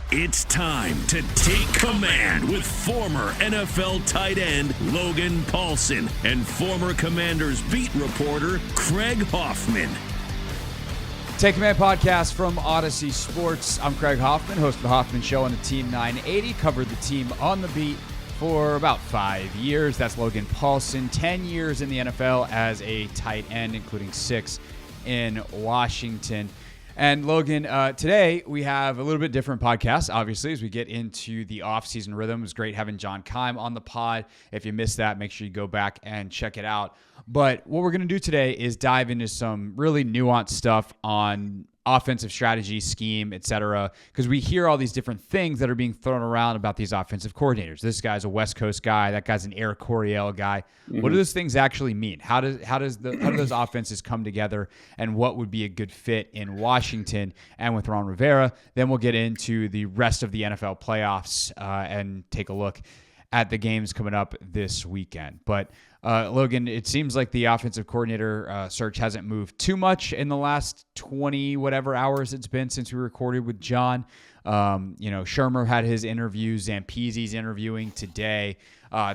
It's time to take command with former NFL tight end Logan Paulsen and former Commanders beat reporter Craig Hoffman. Take Command podcast from Odyssey Sports. I'm Craig Hoffman, host of the Hoffman Show on the Team 980. Covered the team on the beat for about 5 years. That's Logan Paulsen, 10 years in the NFL as a tight end, including 6 in Washington. And Logan, today we have a little bit different podcast, obviously, as we get into the off-season rhythm. It was great having John Keim on the pod. If you missed that, make sure you go back and check it out. But what we're going to do today is dive into some really nuanced stuff on offensive strategy, scheme, etc. Because we hear all these different things that are being thrown around about these offensive coordinators. This guy's a West Coast guy. That guy's an Eric Coryell guy. Mm-hmm. What do those things actually mean? How do those offenses come together? And what would be a good fit in Washington and with Ron Rivera? Then we'll get into the rest of the NFL playoffs and take a look at the games coming up this weekend. But Logan, it seems like the offensive coordinator search hasn't moved too much in the last 20 whatever hours it's been since we recorded with John. Shurmur had his interview. Zampese's interviewing today.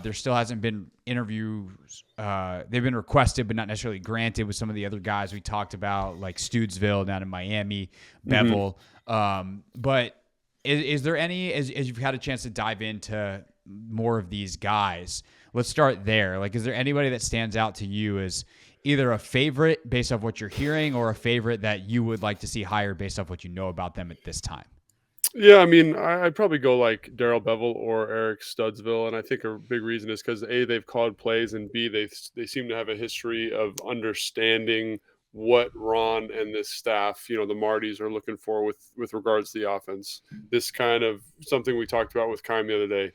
There still hasn't been interviews. They've been requested, but not necessarily granted with some of the other guys we talked about, like Studesville down in Miami, Bevel. But is there any, as you've had a chance to dive into more of these guys, let's start there. Like, is there anybody that stands out to you as either a favorite based off what you're hearing or a favorite that you would like to see higher based off what you know about them at this time? Yeah, I mean, I'd probably go like Darrell Bevell or Eric Studesville, and I think a big reason is because A, they've called plays, and B, they seem to have a history of understanding what Ron and this staff, the Martys, are looking for with regards to the offense. This kind of something we talked about with Keim the other day.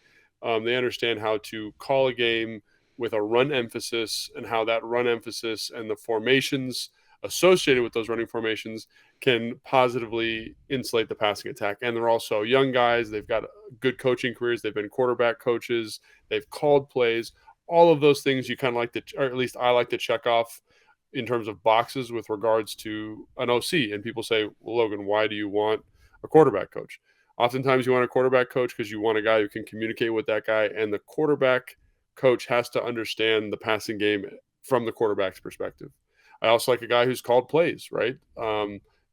They understand how to call a game with a run emphasis and how that run emphasis and the formations associated with those running formations can positively insulate the passing attack. And they're also young guys. They've got good coaching careers. They've been quarterback coaches. They've called plays. All of those things you kind of like to, or at least I like to check off in terms of boxes with regards to an OC. And people say, well, Logan, why do you want a quarterback coach? Oftentimes you want a quarterback coach because you want a guy who can communicate with that guy, and the quarterback coach has to understand the passing game from the quarterback's perspective. I also like a guy who's called plays, right?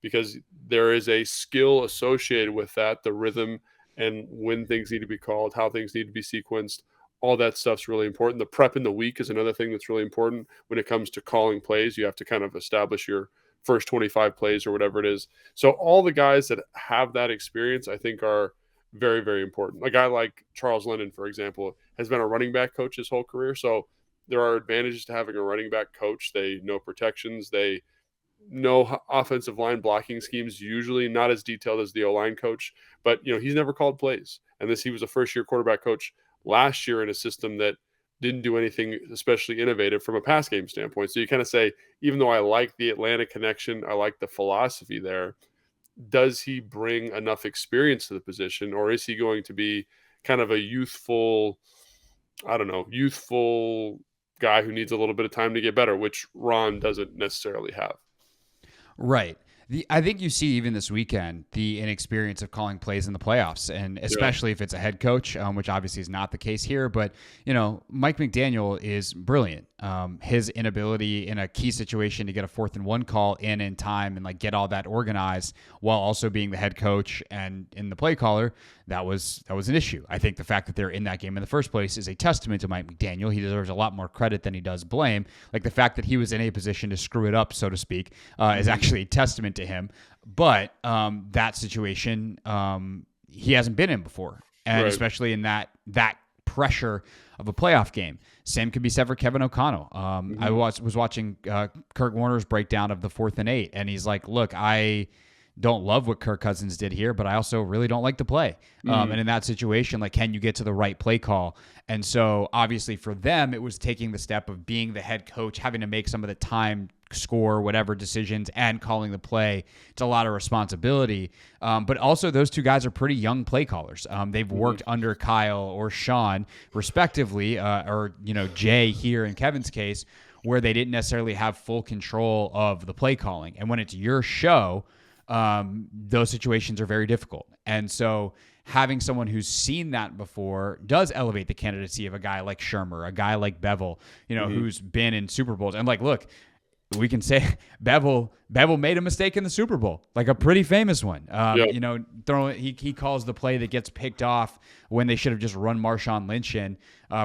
Because there is a skill associated with that, the rhythm and when things need to be called, how things need to be sequenced. All that stuff's really important. The prep in the week is another thing that's really important when it comes to calling plays. You have to kind of establish your first 25 plays or whatever it is. So all the guys that have that experience, I think, are very, very important. A guy like Charles Lennon, for example, has been a running back coach his whole career. So there are advantages to having a running back coach. They know protections. They know offensive line blocking schemes, usually not as detailed as the O-line coach. But, he's never called plays. And he was a first-year quarterback coach last year in a system that didn't do anything especially innovative from a pass game standpoint. So you kind of say, even though I like the Atlanta connection, I like the philosophy there, does he bring enough experience to the position, or is he going to be kind of a youthful guy who needs a little bit of time to get better, which Ron doesn't necessarily have. Right. I think you see even this weekend the inexperience of calling plays in the playoffs, and especially if it's a head coach, which obviously is not the case here. But, Mike McDaniel is brilliant. His inability in a key situation to get a 4th and 1 call in time and get all that organized while also being the head coach and in the play caller, that was an issue. I think the fact that they're in that game in the first place is a testament to Mike McDaniel. He deserves a lot more credit than he does blame. Like the fact that he was in a position to screw it up, so to speak, is actually a testament to him. But that situation, he hasn't been in before, and right. Especially in that pressure of a playoff game. Same could be said for Kevin O'Connell. I was watching Kurt Warner's breakdown of the 4th and 8, and he's like, look, I don't love what Kirk Cousins did here, but I also really don't like the play. And in that situation, can you get to the right play call? And so obviously for them, it was taking the step of being the head coach, having to make some of the time, score, whatever decisions, and calling the play. It's a lot of responsibility. But also those two guys are pretty young play callers. They've worked under Kyle or Sean, respectively, or Jay here in Kevin's case, where they didn't necessarily have full control of the play calling. And when it's your show, those situations are very difficult. And so having someone who's seen that before does elevate the candidacy of a guy like Shurmur, a guy like Bevel, who's been in Super Bowls. And like, look, we can say Bevel made a mistake in the Super Bowl, like a pretty famous one. He calls the play that gets picked off when they should have just run Marshawn Lynch in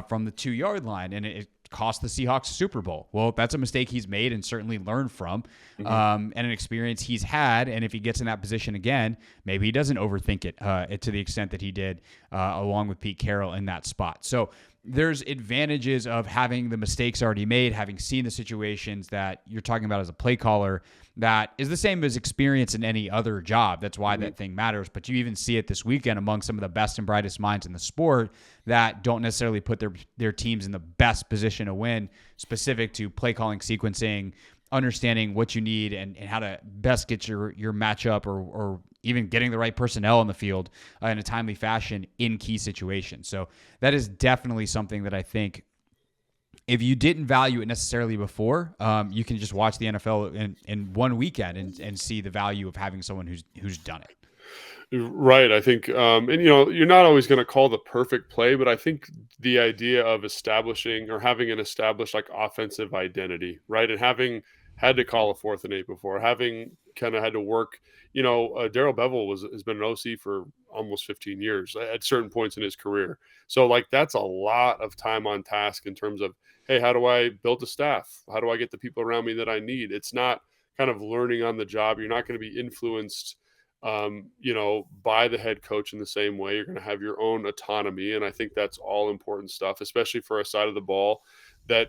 from the 2-yard line, and it cost the Seahawks a Super Bowl. Well, that's a mistake he's made and certainly learned from, and an experience he's had. And if he gets in that position again, maybe he doesn't overthink it to the extent that he did along with Pete Carroll in that spot. So there's advantages of having the mistakes already made, having seen the situations that you're talking about as a play caller. That is the same as experience in any other job. That's why that thing matters. But you even see it this weekend among some of the best and brightest minds in the sport that don't necessarily put their teams in the best position to win, specific to play calling, sequencing, understanding what you need and how to best get your matchup or even getting the right personnel on the field in a timely fashion in key situations. So that is definitely something that I think if you didn't value it necessarily before, you can just watch the NFL in one weekend and see the value of having someone who's done it. Right. I think, you're not always going to call the perfect play, but I think the idea of establishing or having an established like offensive identity, right, and having had to call a 4th and 8 before, having kind of had to work. Darrell Bevell has been an OC for almost 15 years at certain points in his career. So like that's a lot of time on task in terms of, hey, how do I build a staff? How do I get the people around me that I need? It's not kind of learning on the job. You're not going to be influenced, by the head coach in the same way. You're going to have your own autonomy. And I think that's all important stuff, especially for a side of the ball that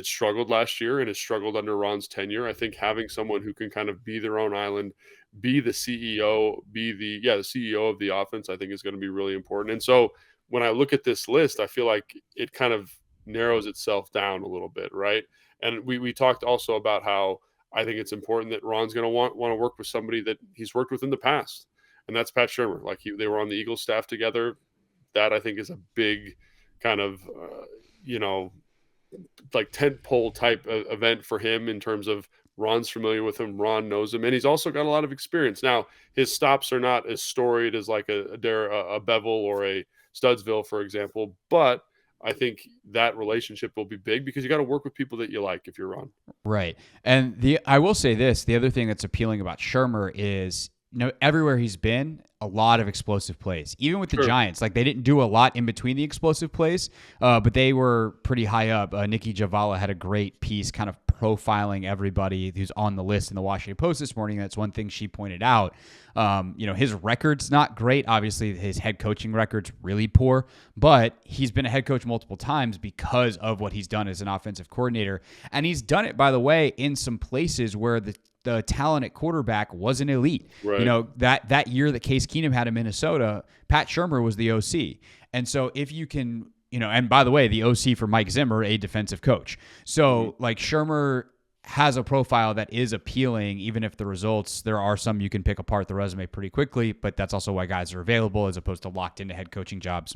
struggled last year and has struggled under Ron's tenure. I think having someone who can kind of be their own island, be the CEO, the CEO of the offense, I think is going to be really important. And so when I look at this list, I feel like it kind of narrows itself down a little bit, right? And we talked also about how I think it's important that Ron's going to want to work with somebody that he's worked with in the past, and that's Pat Shurmur. Like they were on the Eagles staff together. That I think is a big kind of like tentpole type of event for him in terms of Ron's familiar with him, Ron knows him, and he's also got a lot of experience. Now his stops are not as storied as like a Bevel or a Studesville, for example, but I think that relationship will be big because you got to work with people that you like if you're Ron. Right. And I will say this, the other thing that's appealing about Shurmur is, everywhere he's been, a lot of explosive plays. Even with the Giants, like they didn't do a lot in between the explosive plays, but they were pretty high up. Nikki Javala had a great piece kind of profiling everybody who's on the list in the Washington Post this morning. That's one thing she pointed out. His record's not great. Obviously, his head coaching record's really poor, but he's been a head coach multiple times because of what he's done as an offensive coordinator. And he's done it, by the way, in some places where the talent at quarterback wasn't elite. Right. That year that Case Keenum had in Minnesota, Pat Shurmur was the OC. And so if you can, and by the way, the OC for Mike Zimmer, a defensive coach. So like Shurmur has a profile that is appealing, even if the results, there are some you can pick apart the resume pretty quickly, but that's also why guys are available as opposed to locked into head coaching jobs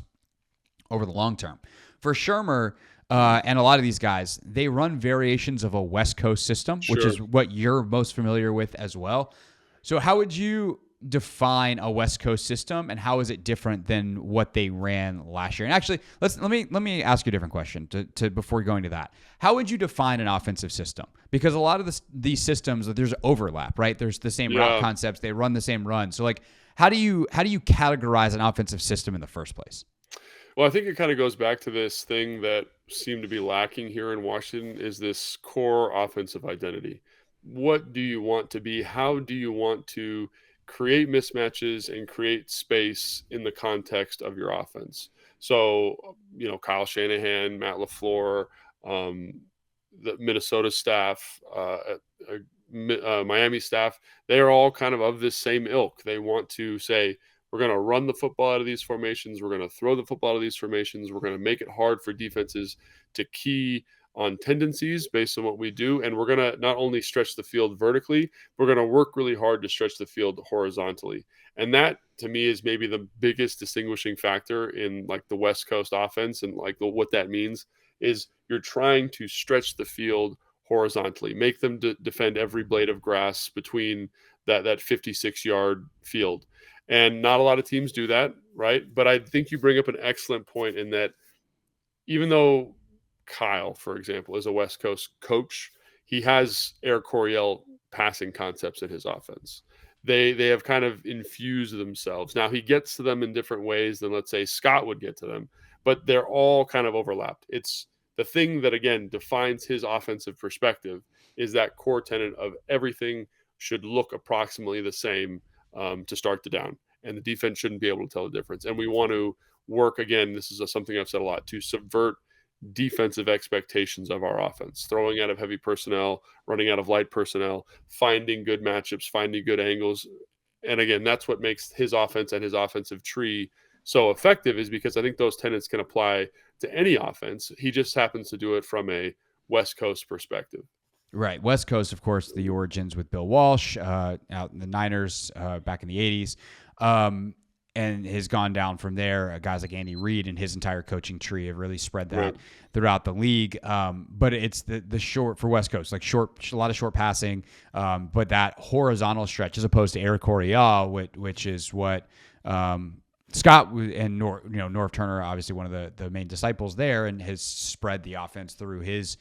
over the long term. For Shurmur, and a lot of these guys, they run variations of a West Coast system, which is what you're most familiar with as well. So how would you define a West Coast system, and how is it different than what they ran last year? And actually, let me ask you a different question to before going to that. How would you define an offensive system? Because a lot of these systems, there's overlap, right? There's the same route concepts, they run the same run. So like, how do you categorize an offensive system in the first place? Well, I think it kind of goes back to this thing that seemed to be lacking here in Washington is this core offensive identity. What do you want to be? How do you want to create mismatches and create space in the context of your offense? So, Kyle Shanahan, Matt LaFleur, the Minnesota staff, Miami staff, they're all kind of this same ilk. They want to say, we're going to run the football out of these formations. We're going to throw the football out of these formations. We're going to make it hard for defenses to key on tendencies based on what we do. And we're going to not only stretch the field vertically, we're going to work really hard to stretch the field horizontally. And that, to me, is maybe the biggest distinguishing factor in like the West Coast offense. And like what that means is you're trying to stretch the field horizontally, make them defend every blade of grass between that 56-yard field. And not a lot of teams do that, right? But I think you bring up an excellent point in that even though Kyle, for example, is a West Coast coach, he has Eric Coryell passing concepts in his offense. They have kind of infused themselves. Now he gets to them in different ways than, let's say, Scott would get to them, but they're all kind of overlapped. It's the thing that, again, defines his offensive perspective is that core tenet of everything should look approximately the same to start to down, and the defense shouldn't be able to tell the difference. And we want to work, again, this is something I've said a lot, to subvert defensive expectations of our offense, throwing out of heavy personnel, running out of light personnel, finding good matchups, finding good angles. And again, that's what makes his offense and his offensive tree so effective, is because I think those tenets can apply to any offense. He just happens to do it from a West Coast perspective. Right. West Coast, of course, the origins with Bill Walsh out in the Niners back in the 80s. And has gone down from there. Guys like Andy Reid and his entire coaching tree have really spread that throughout the league. But it's the short for West Coast, like a lot of short passing, but that horizontal stretch as opposed to Eric Coryell, which is what Scott and Norv Turner, obviously one of the main disciples there, and has spread the offense through his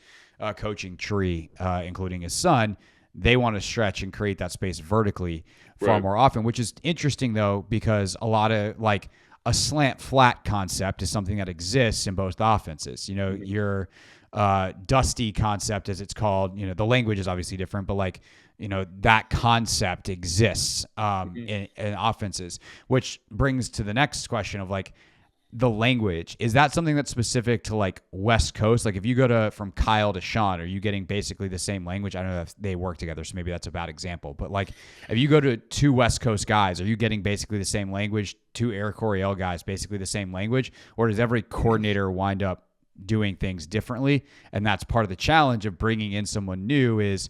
coaching tree, including his son. They want to stretch and create that space vertically far more often, which is interesting, though, because a lot of like a slant flat concept is something that exists in both offenses. Your dusty concept, as it's called, the language is obviously different, but like, that concept exists in offenses, which brings to the next question of like, the language, is that something that's specific to like West Coast? Like if you go from Kyle to Sean, are you getting basically the same language? I don't know if they work together, so maybe that's a bad example, but like if you go to two West Coast guys, are you getting basically the same language? Two Eric Coryell guys, basically the same language? Or does every coordinator wind up doing things differently? And that's part of the challenge of bringing in someone new, is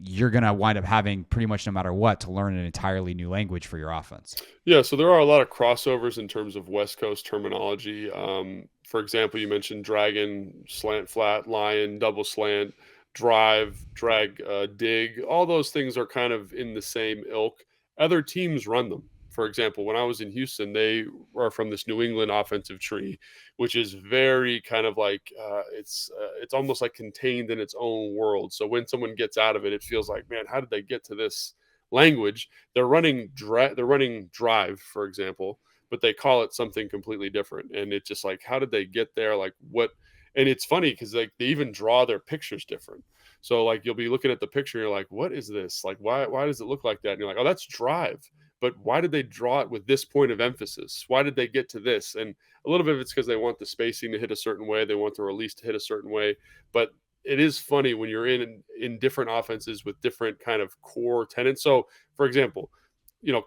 you're going to wind up having pretty much no matter what to learn an entirely new language for your offense. Yeah, so there are a lot of crossovers in terms of West Coast terminology. For example, you mentioned dragon, slant flat, lion, double slant, drive, drag, dig. All those things are kind of in the same ilk. Other teams run them. For example, when I was in Houston, they are from this New England offensive tree, which is very kind of like it's almost like contained in its own world. So when someone gets out of it, it feels like, man, how did they get to this language? They're running drive, for example, but they call it something completely different. And it's just like, how did they get there? Like what? And it's funny because like they even draw their pictures different. So like you'll be looking at the picture, and you're like, what is this? Like why does it look like that? And you're like, oh, that's drive. But why did they draw it with this point of emphasis? Why did they get to this? And a little bit of it's because they want the spacing to hit a certain way. They want the release to hit a certain way. But it is funny when you're in different offenses with different kind of core tenets. So, for example,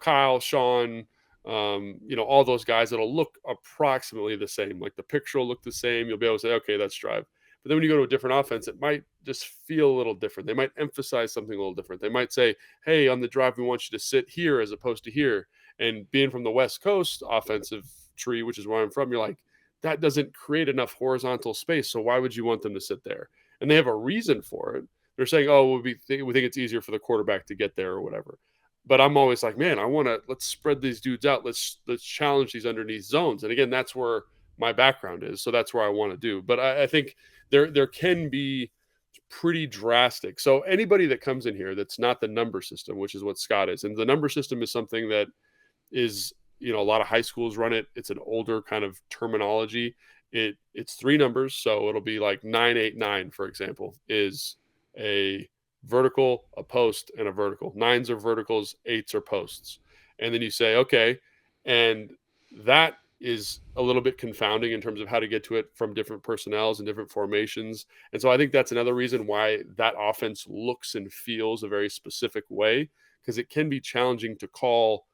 Kyle, Sean, all those guys, that'll look approximately the same. Like the picture will look the same. You'll be able to say, okay, that's drive. But then when you go to a different offense, it might just feel a little different. They might emphasize something a little different. They might say, hey, on the drive, we want you to sit here as opposed to here. And being from the West Coast offensive tree, which is where I'm from, you're like, that doesn't create enough horizontal space. So why would you want them to sit there? And they have a reason for it. They're saying, oh, we think it's easier for the quarterback to get there or whatever. But I'm always like, man, let's spread these dudes out. Let's challenge these underneath zones. And again, that's where my background is. So that's where I want to do. But I think there can be pretty drastic. So anybody that comes in here that's not the number system, which is what Scott is, and the number system is something that is, a lot of high schools run it. It's an older kind of terminology. It's three numbers. So it'll be like 989, for example, is a vertical, a post, and a vertical. Nines are verticals, eights are posts. And then you say, okay, and that is a little bit confounding in terms of how to get to it from different personnels and different formations. And so I think that's another reason why that offense looks and feels a very specific way, because it can be challenging to call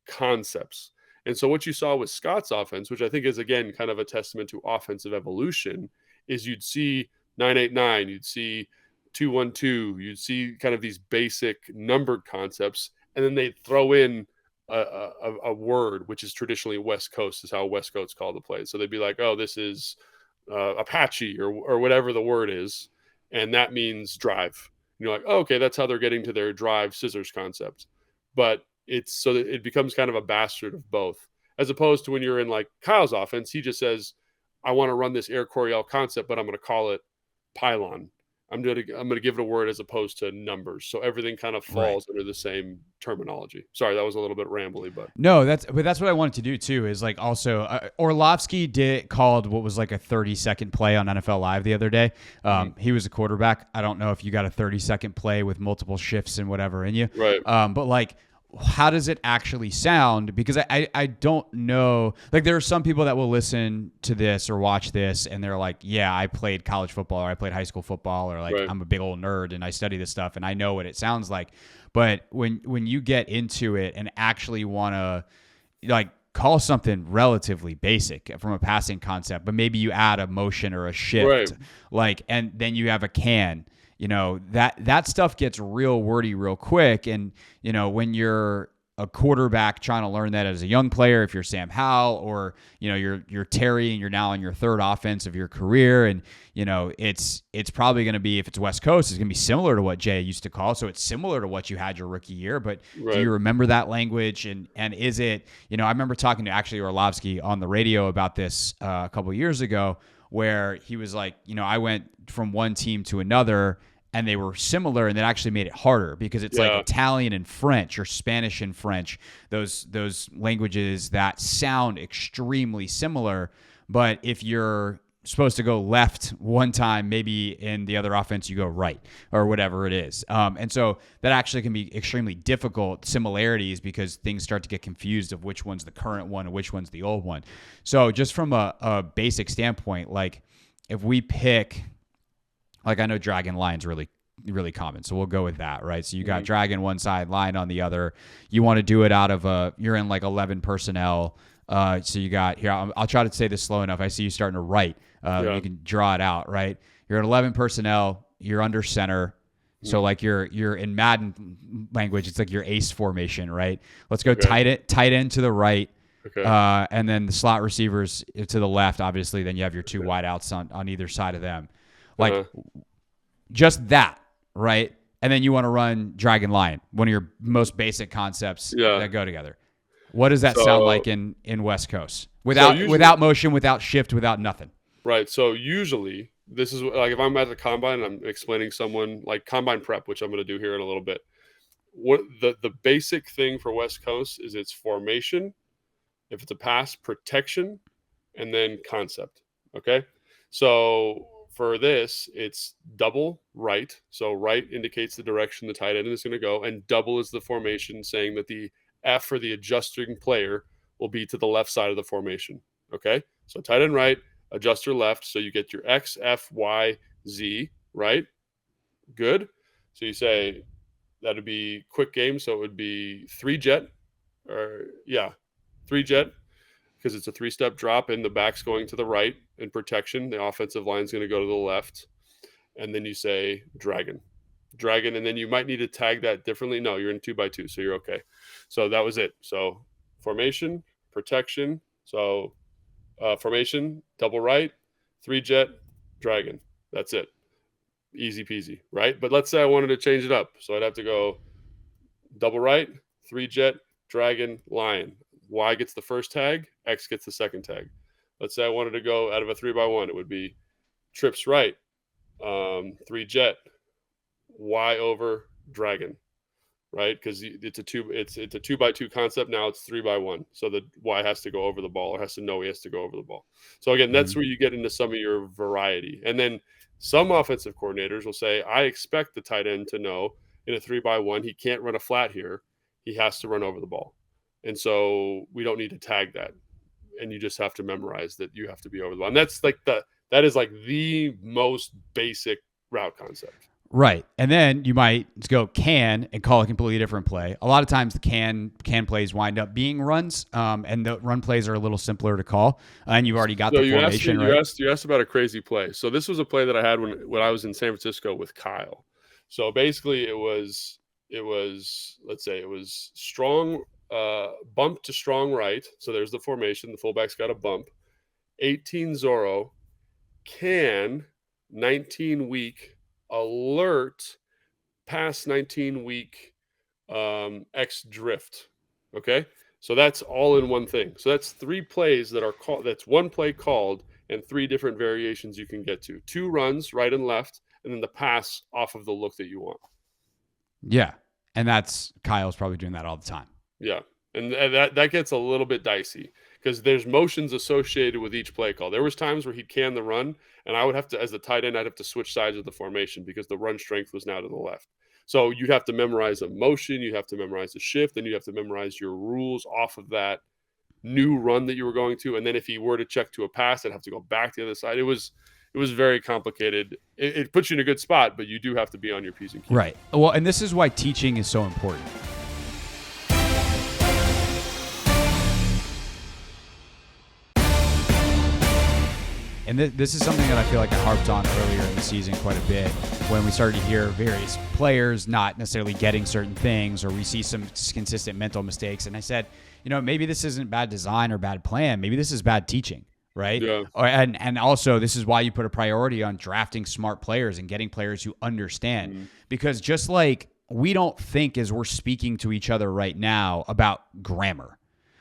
concepts. And so what you saw with Scott's offense, which I think is, again, kind of a testament to offensive evolution, is you'd see 989, you'd see 212, you'd see kind of these basic numbered concepts, and then they'd throw in a word, which is traditionally West Coast, is how West Coast call the plays. So they'd be like, oh, this is Apache or whatever the word is, and that means drive. And you're like, oh, okay, that's how they're getting to their drive scissors concept. but it's so that it becomes kind of a bastard of both, as opposed to when you're in like Kyle's offense, he just says, I want to run this Air Coryell concept, but I'm going to call it pylon. I'm going to give it a word as opposed to numbers. So everything kind of falls under the same terminology. Sorry, that was a little bit rambly, but no, that's what I wanted to do too. Is like also Orlovsky called what was like a 30-second play on NFL Live the other day. He was a quarterback. I don't know if you got a 30-second play with multiple shifts and whatever in you, right? But like, how does it actually sound? Because I don't know. Like, there are some people that will listen to this or watch this and they're like, yeah, I played college football or I played high school football, or like I'm a big old nerd and I study this stuff and I know what it sounds like. But when you get into it and actually want to like call something relatively basic from a passing concept, but maybe you add a motion or a shift, like, and then you have a can. You know, that stuff gets real wordy real quick. And, you know, when you're a quarterback trying to learn that as a young player, if you're Sam Howell or, you know, you're Terry and you're now in your third offense of your career, and, you know, it's probably going to be, if it's West Coast, it's going to be similar to what Jay used to call. So it's similar to what you had your rookie year, but do you remember that language? And is it, you know, I remember talking to actually Orlovsky on the radio about this a couple of years ago, where he was like, you know, I went from one team to another and they were similar, and that actually made it harder because it's like Italian and French or Spanish and French, those languages that sound extremely similar. But if you're supposed to go left one time, maybe in the other offense you go right or whatever it is. And so that actually can be extremely difficult similarities because things start to get confused of which one's the current one and which one's the old one. So just from a basic standpoint, like if we pick, like I know dragon line's really, really common. So we'll go with that, right? So you got dragon one side, line on the other. You want to do it out of you're in like 11 personnel. So you got here, I'll try to say this slow enough. I see you starting to write. You can draw it out, right? You're at 11 personnel. You're under center. So like you're in Madden language, it's like your ace formation, right? Let's go tight end to the right. And then the slot receivers to the left, obviously. Then you have your two wideouts on either side of them. Like just that, right? And then you want to run dragon lion, one of your most basic concepts that go together. What does that sound like in West Coast? Without motion, without shift, without nothing. Right. So usually this is like if I'm at the combine and I'm explaining someone like combine prep, which I'm going to do here in a little bit. What the basic thing for West Coast is it's formation, if it's a pass, protection, and then concept. Okay. So for this, it's double right. So right indicates the direction the tight end is going to go, and double is the formation, saying that the F for the adjusting player will be to the left side of the formation. Okay. So tight end right, adjuster left. So you get your X, F, Y, Z, right? Good. So you say that would be quick game. So it would be three jet, because it's a three-step drop and the back's going to the right in protection. The offensive line's going to go to the left. And then you say dragon. And then you might need to tag that differently. No, you're in 2x2, so you're okay. So that was it. So formation, protection. So formation, double right, three jet, dragon. That's it. Easy peasy, right? But let's say I wanted to change it up. So I'd have to go double right, three jet, dragon, lion. Y gets the first tag, X gets the second tag. Let's say I wanted to go out of a 3x1. It would be trips right, three jet, Y over dragon, right? Because it's a 2x2 concept. Now it's 3x1. So the Y has to go over the ball, or has to know he has to go over the ball. So again, that's where you get into some of your variety. And then some offensive coordinators will say, I expect the tight end to know in a 3x1, he can't run a flat here. He has to run over the ball. And so we don't need to tag that. And you just have to memorize that you have to be over the ball. And that's like that is like the most basic route concept. Right. And then you might go can and call a completely different play. A lot of times the can plays wind up being runs, and the run plays are a little simpler to call. And you've already got the formation, right? You asked about a crazy play. So this was a play that I had when I was in San Francisco with Kyle. So basically it was let's say it was strong, bump to strong right. So there's the formation. The fullback's got a bump. 18 Zorro, can 19 week, alert, pass 19 week, X drift. Okay. So that's all in one thing. So that's 3 plays that are called. That's one play called and 3 different variations you can get to. 2 runs, right and left, and then the pass off of the look that you want. Yeah. And that's Kyle's probably doing that all the time. Yeah. And that gets a little bit dicey because there's motions associated with each play call. There was times where he'd can the run, and I would have to, as the tight end, I'd have to switch sides of the formation because the run strength was now to the left. So you'd have to memorize a motion, you have to memorize a shift, and you have to memorize your rules off of that new run that you were going to. And then if he were to check to a pass, I'd have to go back to the other side. It was very complicated. It puts you in a good spot, but you do have to be on your P's and Q's. Right. Well, and this is why teaching is so important. And this is something that I feel like I harped on earlier in the season quite a bit when we started to hear various players not necessarily getting certain things, or we see some consistent mental mistakes. And I said, maybe this isn't bad design or bad plan. Maybe this is bad teaching, right? Yeah. And also this is why you put a priority on drafting smart players and getting players who understand. Mm-hmm. Because just like we don't think as we're speaking to each other right now about grammar.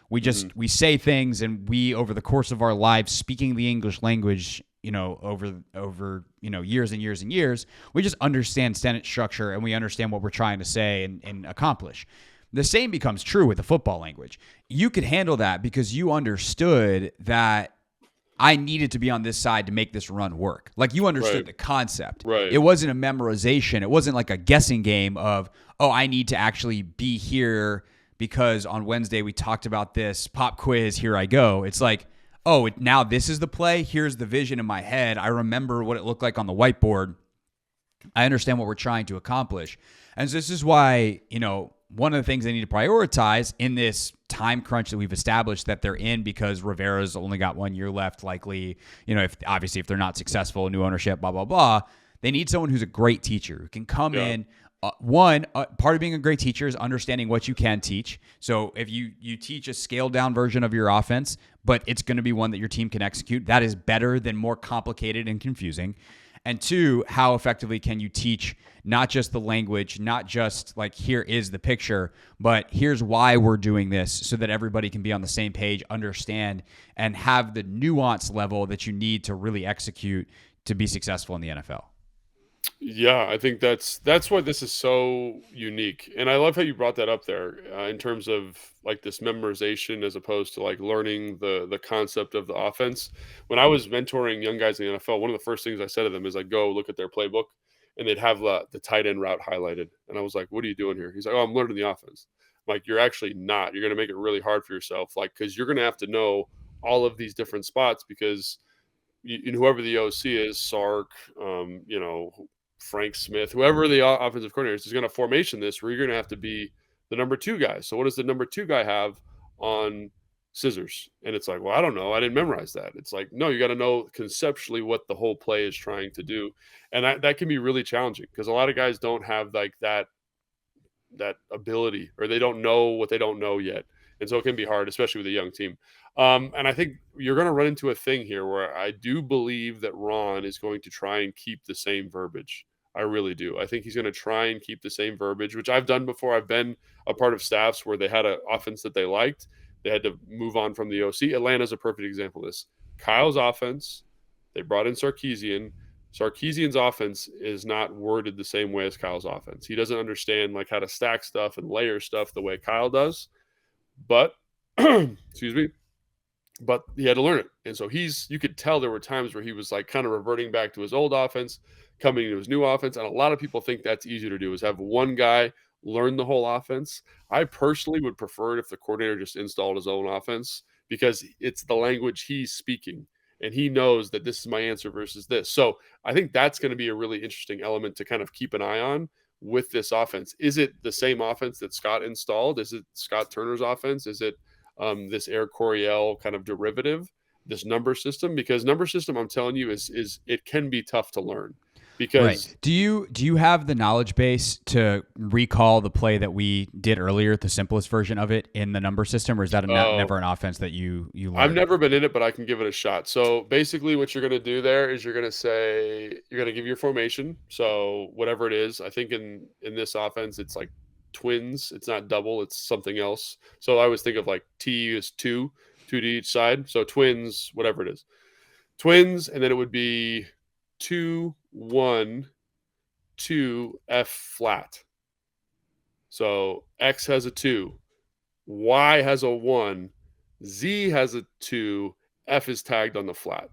We just we say things, and we over the course of our lives speaking the English language, over years and years and years, we just understand sentence structure and we understand what we're trying to say and accomplish. The same becomes true with the football language. You could handle that because you understood that I needed to be on this side to make this run work. Like you understood the concept. Right. It wasn't a memorization. It wasn't like a guessing game of, I need to actually be here because on Wednesday we talked about this pop quiz, here I go. It's like, now this is the play. Here's the vision in my head. I remember what it looked like on the whiteboard. I understand what we're trying to accomplish. And so this is why, one of the things they need to prioritize in this time crunch that we've established that they're in, because Rivera's only got 1 year left, likely, if they're not successful, new ownership, blah, blah, blah, they need someone who's a great teacher who can come in. Part of being a great teacher is understanding what you can teach. So if you teach a scaled down version of your offense, but it's going to be one that your team can execute, that is better than more complicated and confusing. And 2, how effectively can you teach not just the language, not just like here is the picture, but here's why we're doing this so that everybody can be on the same page, understand, and have the nuance level that you need to really execute to be successful in the NFL. Yeah, I think that's why this is so unique. And I love how you brought that up there in terms of like this memorization as opposed to like learning the concept of the offense. When I was mentoring young guys in the NFL, one of the first things I said to them is like, go look at their playbook, and they'd have the tight end route highlighted. And I was like, what are you doing here? He's like, I'm learning the offense. I'm like, you're actually not. You're going to make it really hard for yourself. Like, because you're going to have to know all of these different spots because whoever the OC is, Sark, Frank Smith, whoever the offensive coordinator is going to formation this where you're going to have to be the number 2 guy. So what does the number 2 guy have on scissors? And it's like, well, I don't know. I didn't memorize that. It's like, no, you got to know conceptually what the whole play is trying to do. And that can be really challenging because a lot of guys don't have like that ability, or they don't know what they don't know yet. And so it can be hard, especially with a young team. And I think you're going to run into a thing here where I do believe that Ron is going to try and keep the same verbiage. I really do. I think he's going to try and keep the same verbiage, which I've done before. I've been a part of staffs where they had an offense that they liked. They had to move on from the OC. Atlanta's a perfect example of this. Kyle's offense, they brought in Sarkisian. Sarkisian's offense is not worded the same way as Kyle's offense. He doesn't understand like how to stack stuff and layer stuff the way Kyle does. But, excuse me, but he had to learn it. And so you could tell there were times where he was like kind of reverting back to his old offense, coming to his new offense. And a lot of people think that's easier to do, is have one guy learn the whole offense. I personally would prefer it if the coordinator just installed his own offense, because it's the language he's speaking and he knows that this is my answer versus this. So I think that's going to be a really interesting element to kind of keep an eye on with this offense. Is it the same offense that Scott installed? Is it Scott Turner's offense? Is it this Air Coryell kind of derivative, this number system? Because number system, I'm telling you, is it can be tough to learn. Because do you have the knowledge base to recall the play that we did earlier, the simplest version of it in the number system, or is that never an offense that you learned? I've never been in it, but I can give it a shot. So basically what you're going to do there is you're going to give your formation. So whatever it is, I think in this offense, it's like twins. It's not double, it's something else. So I always think of like T is two to each side. So twins, whatever it is. Twins, and then it would be 2, 1, 2, F flat. So X has a 2, Y has a 1, Z has a 2, F is tagged on the flat,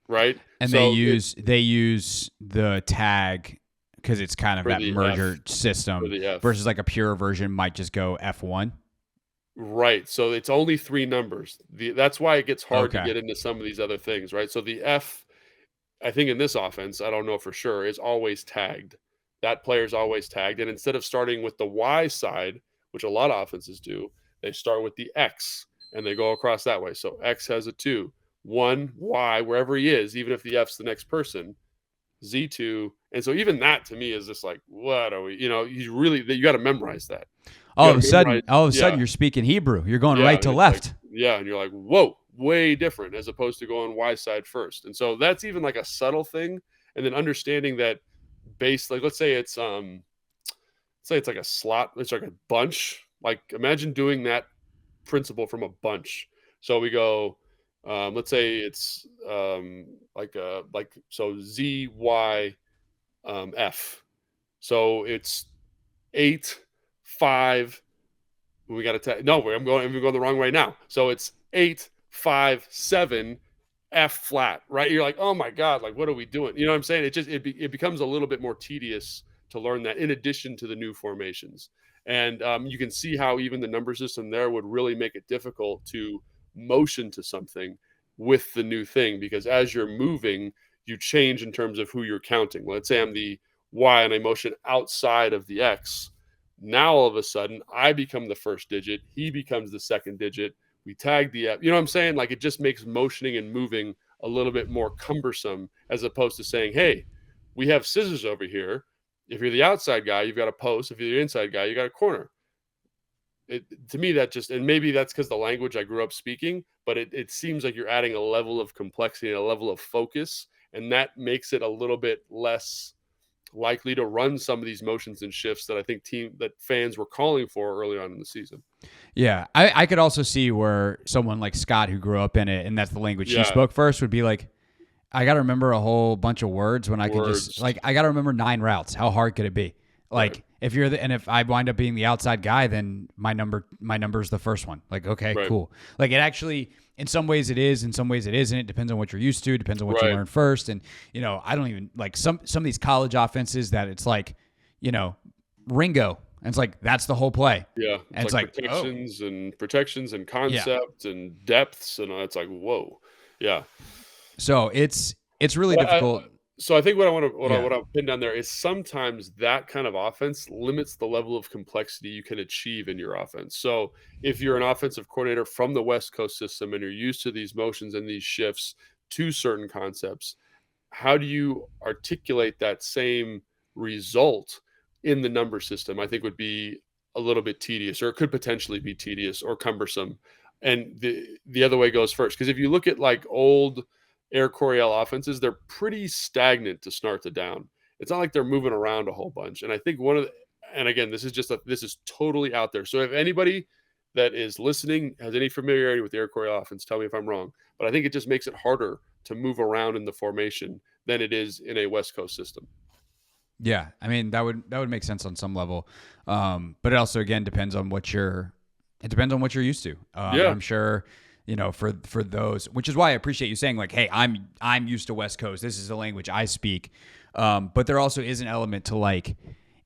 right? And so they use the tag because it's kind of that merger system versus like a pure version might just go F1. Right. So it's only 3 numbers. That's why it gets hard to get into some of these other things, right? So the F, I think in this offense, I don't know for sure, is always tagged. That player's always tagged. And instead of starting with the Y side, which a lot of offenses do, they start with the X and they go across that way. So X has a 2, 1, Y, wherever he is, even if the F's the next person, Z2. And so even that to me is just like, what are we, you got to memorize that. All of a sudden, you're speaking Hebrew. You're going right to left. And you're like, whoa, way different as opposed to going Y side first. And so that's even like a subtle thing. And then understanding that like let's say it's like a slot, it's like a bunch. Like imagine doing that principle from a bunch. So we go, let's say it's so Z, Y, F. So it's 8, 5. We got to I'm going the wrong way now. So it's 8, 5, 7, F flat, right? You're like, oh my God, like what are we doing? You know what I'm saying? It becomes a little bit more tedious to learn that in addition to the new formations. And you can see how even the number system there would really make it difficult to motion to something with the new thing, because as you're moving, you change in terms of who you're counting. Let's say I'm the Y and I motion outside of the X. Now all of a sudden I become the first digit. He becomes the second digit. We tag the F. You know what I'm saying? Like it just makes motioning and moving a little bit more cumbersome as opposed to saying, hey, we have scissors over here. If you're the outside guy, you've got a post. If you're the inside guy, you got a corner. To me, that just, and maybe that's because the language I grew up speaking, but it seems like you're adding a level of complexity and a level of focus, and that makes it a little bit less likely to run some of these motions and shifts that I think fans were calling for early on in the season. Yeah, I could also see where someone like Scott, who grew up in it, and that's the language he spoke first, would be like, I got to remember a whole bunch of words when I could just, like, I got to remember 9 routes. How hard could it be? Like, if I wind up being the outside guy, then my number's the first one. Like, okay, cool. Like, it actually, in some ways it is, in some ways it isn't. It depends on what you're used to. It depends on what you learn first. And, I don't even, like, some of these college offenses that it's like, Ringo. And it's like, that's the whole play. Yeah. And it's like protections and concept and depths. And it's like, whoa. Yeah. So it's really difficult. So I think what I want to pin down there is sometimes that kind of offense limits the level of complexity you can achieve in your offense. So if you're an offensive coordinator from the West Coast system and you're used to these motions and these shifts to certain concepts, how do you articulate that same result in the number system? I think would be a little bit tedious, or it could potentially be tedious or cumbersome. And the other way goes first. Because if you look at like old Air Coryell offenses, they're pretty stagnant to start the down. It's not like they're moving around a whole bunch. And I think and again, this is totally out there. So if anybody that is listening has any familiarity with the Air Coryell offense, tell me if I'm wrong. But I think it just makes it harder to move around in the formation than it is in a West Coast system. Yeah, I mean that would make sense on some level, but it also again depends on what you're used to. I'm sure. For those, which is why I appreciate you saying like, hey, I'm used to West Coast. This is the language I speak. But there also is an element to like,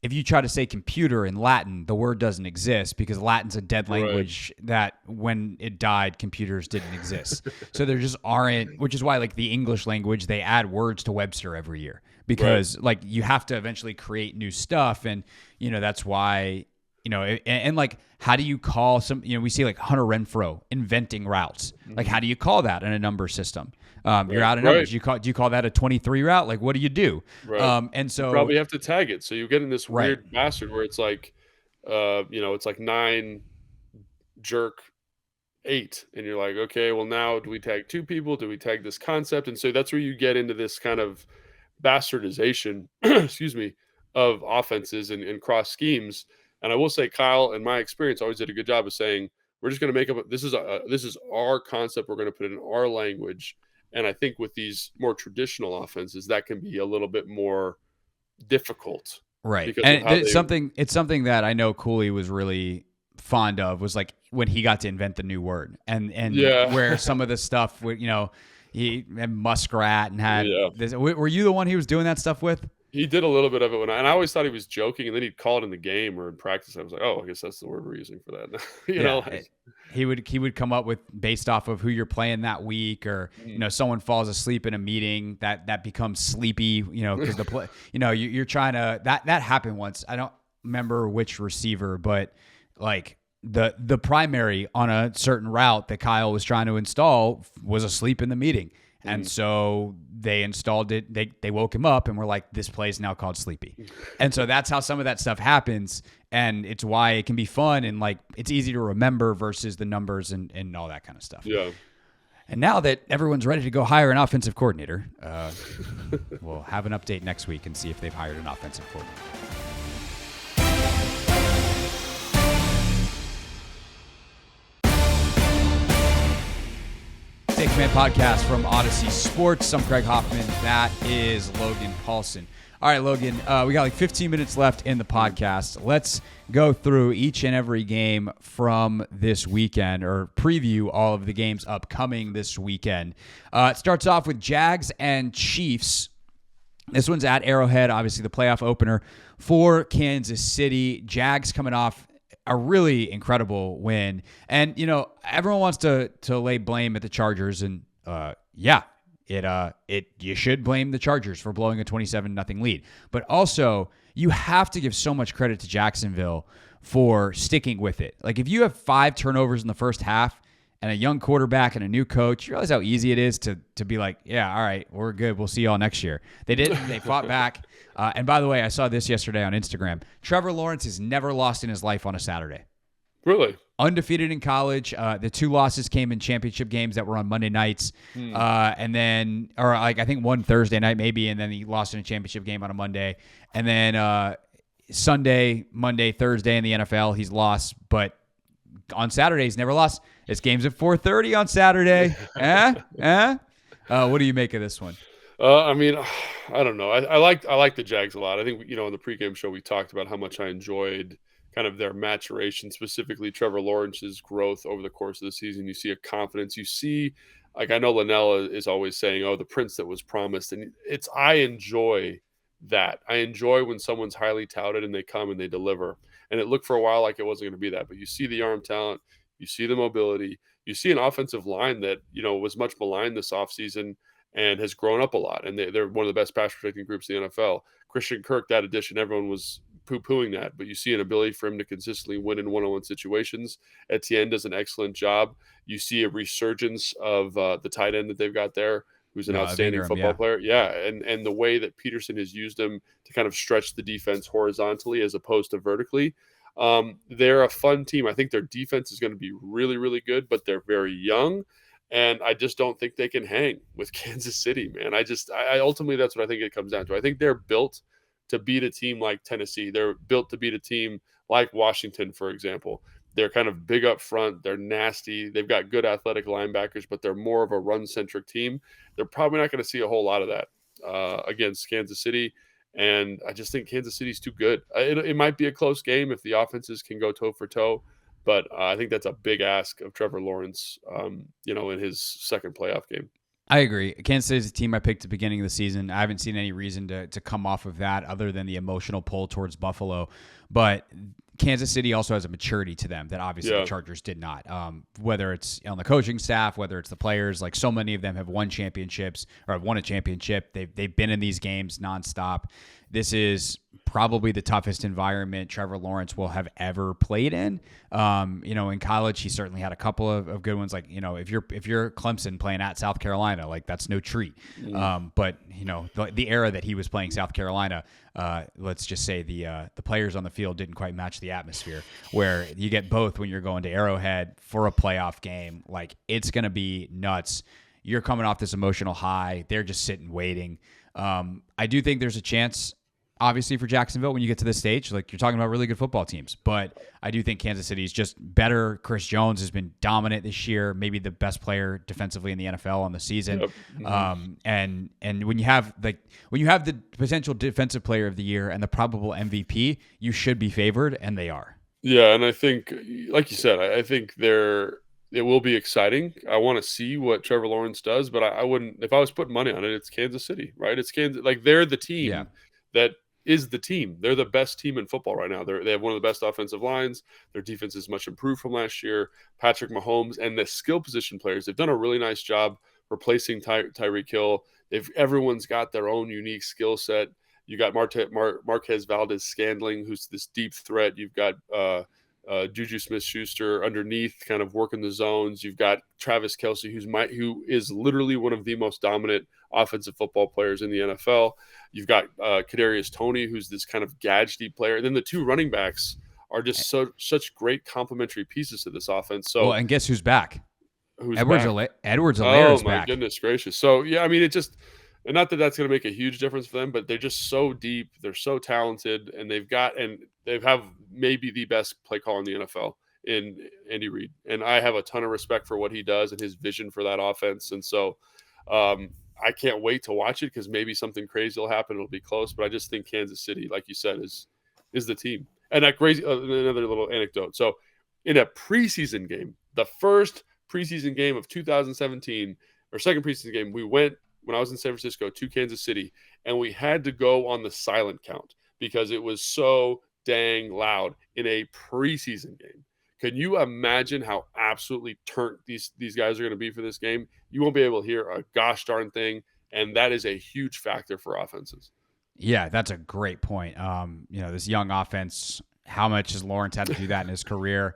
if you try to say computer in Latin, the word doesn't exist because Latin's a dead language that when it died, computers didn't exist. So there just aren't, which is why like the English language, they add words to Webster every year because like you have to eventually create new stuff. And, that's why, and like, how do you call we see like Hunter Renfrow inventing routes. Like, how do you call that in a number system? You're out of numbers. Do you call that a 23 route? Like, what do you do? And so you probably have to tag it. So you get in this weird bastard where it's like, it's like 9 jerk 8. And you're like, okay, well now do we tag 2 people? Do we tag this concept? And so that's where you get into this kind of bastardization, excuse me, of offenses and cross schemes. And I will say Kyle, in my experience, always did a good job of saying, we're just going to make up, this is our concept. We're going to put it in our language. And I think with these more traditional offenses, that can be a little bit more difficult. Right. And it's something that I know Cooley was really fond of, was like when he got to invent the new word, and where some of the stuff, he had muskrat and had this. Were you the one he was doing that stuff with? He did a little bit of it and I always thought he was joking, and then he'd call it in the game or in practice. I was like, oh, I guess that's the word we're using for that. He would come up with based off of who you're playing that week, or someone falls asleep in a meeting that becomes sleepy, because the play, you're trying to that happened once. I don't remember which receiver, but like the primary on a certain route that Kyle was trying to install was asleep in the meeting. And so they installed it. They woke him up and were like, this play is now called Sleepy. And so that's how some of that stuff happens. And it's why it can be fun and like it's easy to remember versus the numbers and all that kind of stuff. Yeah. And now that everyone's ready to go hire an offensive coordinator, we'll have an update next week and see if they've hired an offensive coordinator. Take Command podcast from Odyssey Sports. I'm Craig Hoffman. That is Logan Paulson. All right, Logan, we got like 15 minutes left in the podcast. Let's go through each and every game from this weekend, or preview all of the games upcoming this weekend. It starts off with Jags and Chiefs. This one's at Arrowhead, obviously the playoff opener for Kansas City. Jags coming off a really incredible win. And, everyone wants to lay blame at the Chargers. And, you should blame the Chargers for blowing a 27-0 lead. But also, you have to give so much credit to Jacksonville for sticking with it. Like, if you have 5 turnovers in the first half and a young quarterback and a new coach, you realize how easy it is to be like, yeah, all right, we're good. We'll see y'all next year. They didn't. They fought back. And by the way, I saw this yesterday on Instagram. Trevor Lawrence has never lost in his life on a Saturday. Really? Undefeated in college. The 2 losses came in championship games that were on Monday nights. And then, or like I think one Thursday night maybe, and then he lost in a championship game on a Monday. And then Sunday, Monday, Thursday in the NFL, he's lost. But on Saturday, he's never lost. This game's at 4:30 on Saturday. What do you make of this one? I don't know. I like the Jags a lot. I think, in the pregame show, we talked about how much I enjoyed kind of their maturation, specifically Trevor Lawrence's growth over the course of the season. You see a confidence. You see, like, I know Linnell is always saying, oh, the prince that was promised. And I enjoy that. I enjoy when someone's highly touted and they come and they deliver. And it looked for a while like it wasn't going to be that. But you see the arm talent. You see the mobility. You see an offensive line that, was much maligned this offseason and has grown up a lot. And they're one of the best pass protecting groups in the NFL. Christian Kirk, that addition, everyone was poo-pooing that. But you see an ability for him to consistently win in one-on-one situations. Etienne does an excellent job. You see a resurgence of the tight end that they've got there, who's an outstanding football player. Yeah, and the way that Peterson has used him to kind of stretch the defense horizontally as opposed to vertically. They're a fun team. I think their defense is going to be really, really good, but they're very young. And I just don't think they can hang with Kansas City, man. I ultimately, that's what I think it comes down to. I think they're built to beat a team like Tennessee. They're built to beat a team like Washington, for example. They're kind of big up front. They're nasty. They've got good athletic linebackers, but they're more of a run-centric team. They're probably not going to see a whole lot of that against Kansas City. And I just think Kansas City's too good. It might be a close game if the offenses can go toe for toe, but I think that's a big ask of Trevor Lawrence, in his second playoff game. I agree. Kansas City is a team I picked at the beginning of the season. I haven't seen any reason to come off of that other than the emotional pull towards Buffalo. But Kansas City also has a maturity to them that obviously the Chargers did not. Whether it's on the coaching staff, whether it's the players, like so many of them have won championships or have won a championship. They've been in these games nonstop. This is probably the toughest environment Trevor Lawrence will have ever played in. In college, he certainly had a couple of good ones. Like, if you're Clemson playing at South Carolina, like that's no treat. But the era that he was playing South Carolina, let's just say the players on the field didn't quite match the atmosphere. Where you get both when you're going to Arrowhead for a playoff game. Like, it's going to be nuts. You're coming off this emotional high. They're just sitting waiting. I do think there's a chance. obviously, for Jacksonville, when you get to this stage, like, you're talking about really good football teams. But I do think Kansas City is just better. Chris Jones has been dominant this year, maybe the best player defensively in the NFL on the season. Yep. Mm-hmm. And when you have the potential defensive player of the year and the probable MVP, you should be favored, and they are. Yeah, and I think, like you said, I think it will be exciting. I want to see what Trevor Lawrence does, but I wouldn't, if I was putting money on it, it's Kansas City, right? It's Kansas, like, they're the team that is the team. They're the best team in football right now. They have one of the best offensive lines. Their defense is much improved from last year. Patrick Mahomes and the skill position players, they've done a really nice job replacing Tyreek Hill. Everyone's got their own unique skill set. You got Marquez Valdez-Scantling, who's this deep threat. You've got Juju Smith-Schuster underneath, kind of working the zones. You've got Travis Kelce, who is literally one of the most dominant offensive football players in the NFL. You've got Kadarius Toney, who's this kind of gadgety player. And then the two running backs are just such great complementary pieces to this offense. So, well, and guess who's back? Edwards-Helaire is back. Oh my goodness gracious! So yeah, I mean, it just. And not that that's going to make a huge difference for them, but they're just so deep. They're so talented, and they have maybe the best play call in the NFL in Andy Reid. And I have a ton of respect for what he does and his vision for that offense. And so I can't wait to watch it, because maybe something crazy will happen. It'll be close, but I just think Kansas City, like you said, is the team. And that crazy, another little anecdote. So in a preseason game, the first preseason game of 2017, or second preseason game, we went, when I was in San Francisco, to Kansas City, and we had to go on the silent count because it was so dang loud in a preseason game. Can you imagine how absolutely turnt these guys are going to be for this game? You won't be able to hear a gosh darn thing, and that is a huge factor for offenses. Yeah, that's a great point. This young offense, how much has Lawrence had to do that in his career?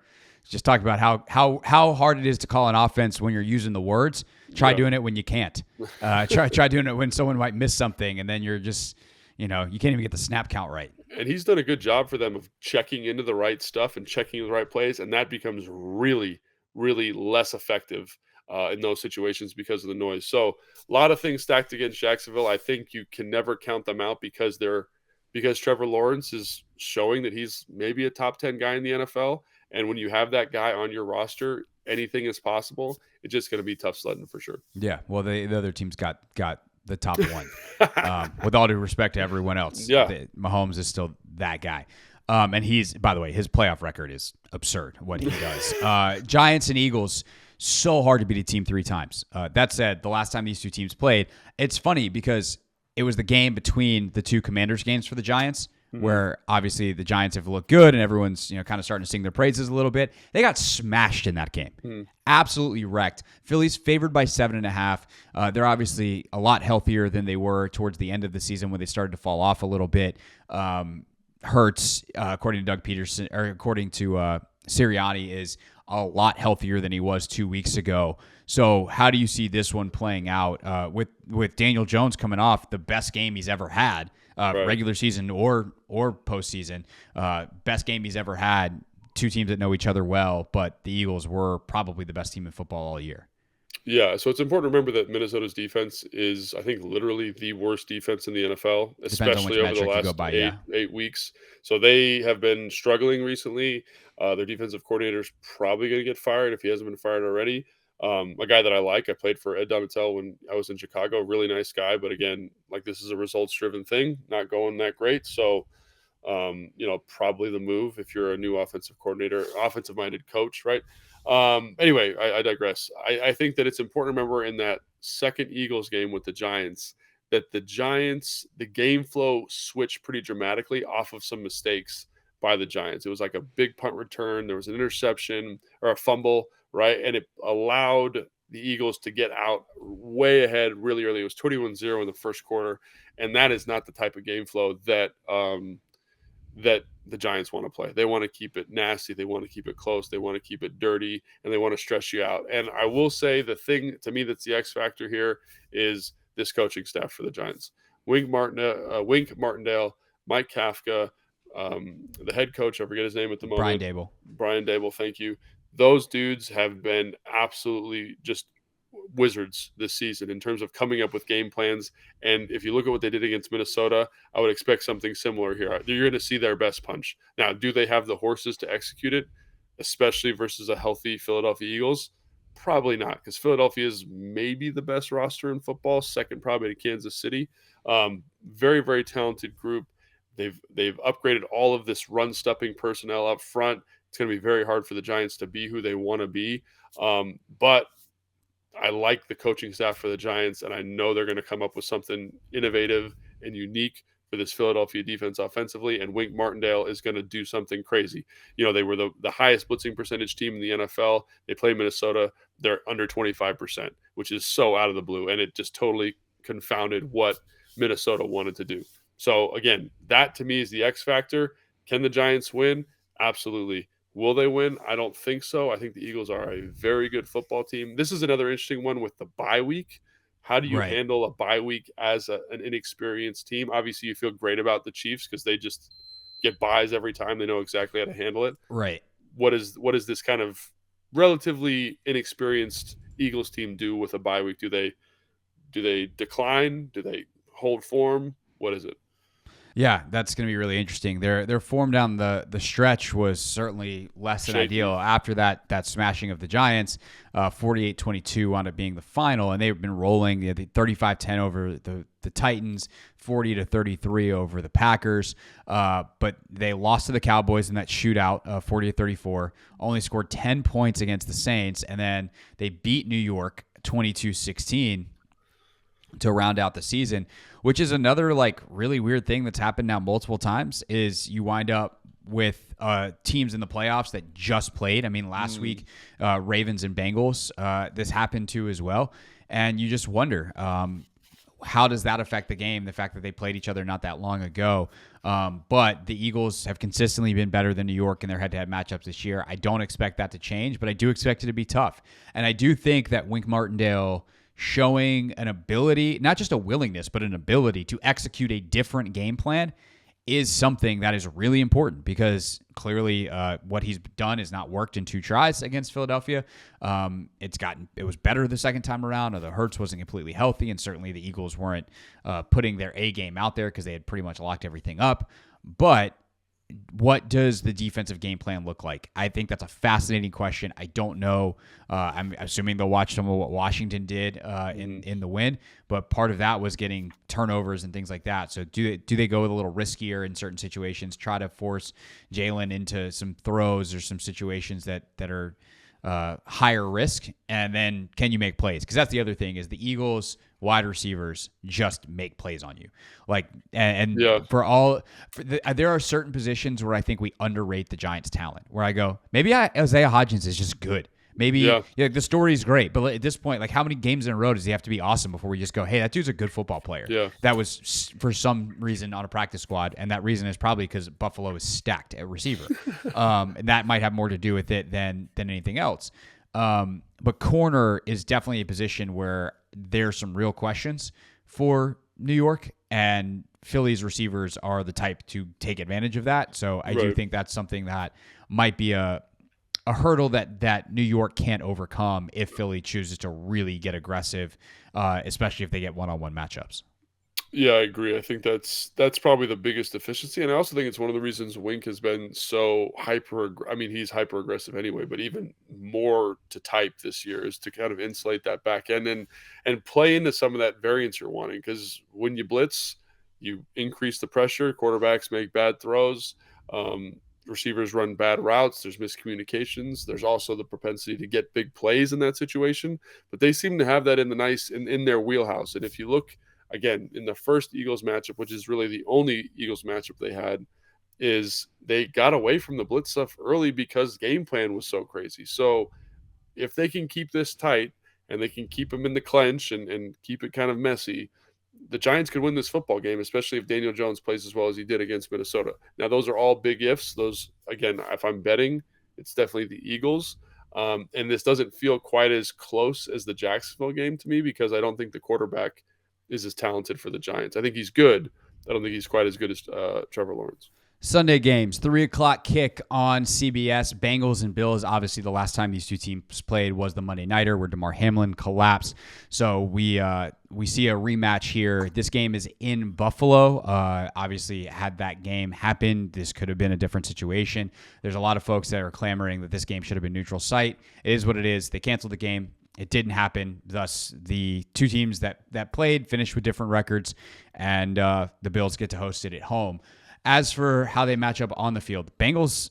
Just talk about how hard it is to call an offense when you're using the words. Try doing it when you can't. Try doing it when someone might miss something, and then you're just, you can't even get the snap count right. And he's done a good job for them of checking into the right stuff and checking the right plays, and that becomes really, really less effective in those situations because of the noise. So a lot of things stacked against Jacksonville. I think you can never count them out because Trevor Lawrence is showing that he's maybe a top 10 guy in the NFL. And when you have that guy on your roster, anything is possible. It's just going to be tough sledding for sure. Yeah, well, the other team's got the top one. With all due respect to everyone else, Mahomes is still that guy. And he's, by the way, his playoff record is absurd, what he does. Giants and Eagles, so hard to beat a team 3 times. That said, the last time these two teams played, it's funny because it was the game between the two Commanders games for the Giants, where obviously the Giants have looked good and everyone's kind of starting to sing their praises a little bit. They got smashed in that game. Absolutely wrecked. Philly's favored by 7.5. They're obviously a lot healthier than they were towards the end of the season when they started to fall off a little bit. Hurts, according to Doug Peterson, or according to Sirianni, is a lot healthier than he was 2 weeks ago. So how do you see this one playing out with Daniel Jones coming off the best game he's ever had? Regular season or postseason, best game he's ever had. Two teams that know each other well, but the Eagles were probably the best team in football all year. Yeah, so it's important to remember that Minnesota's defense is, I think, literally the worst defense in the NFL, especially over the last 8 weeks. So they have been struggling recently. Their defensive coordinator is probably going to get fired if he hasn't been fired already. A guy that I like. I played for Ed Donatel when I was in Chicago. Really nice guy, but again, like, this is a results-driven thing, not going that great. So, probably the move if you're a new offensive coordinator, offensive-minded coach, right? Anyway, I digress. I think that it's important to remember in that second Eagles game with the Giants that the game flow switched pretty dramatically off of some mistakes by the Giants. It was like a big punt return. There was an interception or a fumble, right? And it allowed the Eagles to get out way ahead really early. It was 21-0 in the first quarter. And that is not the type of game flow that the Giants want to play. They want to keep it nasty. They want to keep it close. They want to keep it dirty, and they want to stress you out. And I will say the thing to me that's the X factor here is this coaching staff for the Giants. Wink Martindale, Mike Kafka, the head coach, I forget his name at the moment. Brian Dable, thank you. Those dudes have been absolutely just wizards this season in terms of coming up with game plans. And if you look at what they did against Minnesota, I would expect something similar here. You're going to see their best punch. Now, do they have the horses to execute it, especially versus a healthy Philadelphia Eagles? Probably not, because Philadelphia is maybe the best roster in football, second probably to Kansas City. Very, very talented group. They've upgraded all of this run-stuffing personnel up front. It's going to be very hard for the Giants to be who they want to be. But I like the coaching staff for the Giants, and I know they're going to come up with something innovative and unique for this Philadelphia defense offensively, and Wink Martindale is going to do something crazy. They were the highest blitzing percentage team in the NFL. They play Minnesota. They're under 25%, which is so out of the blue, and it just totally confounded what Minnesota wanted to do. So, again, that to me is the X factor. Can the Giants win? Absolutely. Will they win? I don't think so. I think the Eagles are a very good football team. This is another interesting one with the bye week. How do you handle a bye week as an inexperienced team? Obviously, you feel great about the Chiefs because they just get byes every time. They know exactly how to handle it. Right. What is this kind of relatively inexperienced Eagles team do with a bye week? Do they decline? Do they hold form? What is it? Yeah, that's going to be really interesting. Their form down the stretch was certainly less than ideal. After that smashing of the Giants, 48-22 wound up being the final, and they've been rolling. They had 35-10 over the Titans, 40-33 over the Packers, but they lost to the Cowboys in that shootout, 40-34. Only scored 10 points against the Saints, and then they beat New York 22-16 to round out the season, which is another really weird thing that's happened now multiple times. Is you wind up with teams in the playoffs that just played. I mean, last week, Ravens and Bengals, this happened to as well. And you just wonder, how does that affect the game? The fact that they played each other not that long ago. But the Eagles have consistently been better than New York in their head-to-head matchups this year. I don't expect that to change, but I do expect it to be tough. And I do think that Wink Martindale showing an ability, not just a willingness, but an ability to execute a different game plan is something that is really important, because clearly what he's done has not worked in 2 tries against Philadelphia. It was better the second time around, although Hurts wasn't completely healthy, and certainly the Eagles weren't putting their A game out there because they had pretty much locked everything up. But what does the defensive game plan look like? I think that's a fascinating question. I don't know. I'm assuming they'll watch some of what Washington did in the win, but part of that was getting turnovers and things like that. So do they go a little riskier in certain situations, try to force Jalen into some throws or some situations that are higher risk, and then can you make plays? Because that's the other thing, is the Eagles wide receivers just make plays on you. There are certain positions where I think we underrate the Giants' talent, where I go, maybe Isaiah Hodgins is just good. Maybe the story is great, but at this point, how many games in a row does he have to be awesome before we just go, hey, that dude's a good football player? Yeah. That was for some reason on a practice squad, and that reason is probably because Buffalo is stacked at receiver. And that might have more to do with it than anything else. But corner is definitely a position where there's some real questions for New York, and Philly's receivers are the type to take advantage of that. So I do think that's something that might be a hurdle that New York can't overcome if Philly chooses to really get aggressive, especially if they get one-on-one matchups. Yeah, I agree. I think that's probably the biggest deficiency, and I also think it's one of the reasons Wink has been so he's hyper aggressive anyway, but even more to type this year is to kind of insulate that back end and play into some of that variance you're wanting. Because when you blitz, you increase the pressure. Quarterbacks make bad throws. Receivers run bad routes. There's miscommunications. There's also the propensity to get big plays in that situation. But they seem to have that in their wheelhouse. And if you look again in the first Eagles matchup, which is really the only Eagles matchup they had, is they got away from the blitz stuff early because game plan was so crazy. So if they can keep this tight and they can keep them in the clench and keep it kind of messy, the Giants could win this football game, especially if Daniel Jones plays as well as he did against Minnesota. Now, those are all big ifs. Those, again, if I'm betting, it's definitely the Eagles. And this doesn't feel quite as close as the Jacksonville game to me, because I don't think the quarterback is as talented for the Giants. I think he's good. I don't think he's quite as good as Trevor Lawrence. Sunday games, 3 o'clock kick on CBS. Bengals and Bills. Obviously, the last time these two teams played was the Monday Nighter where DeMar Hamlin collapsed. So we see a rematch here. This game is in Buffalo. Obviously, had that game happened, this could have been a different situation. There's a lot of folks that are clamoring that this game should have been neutral site. It is what it is. They canceled the game. It didn't happen. Thus, the two teams that played finished with different records, and the Bills get to host it at home. As for how they match up on the field, Bengals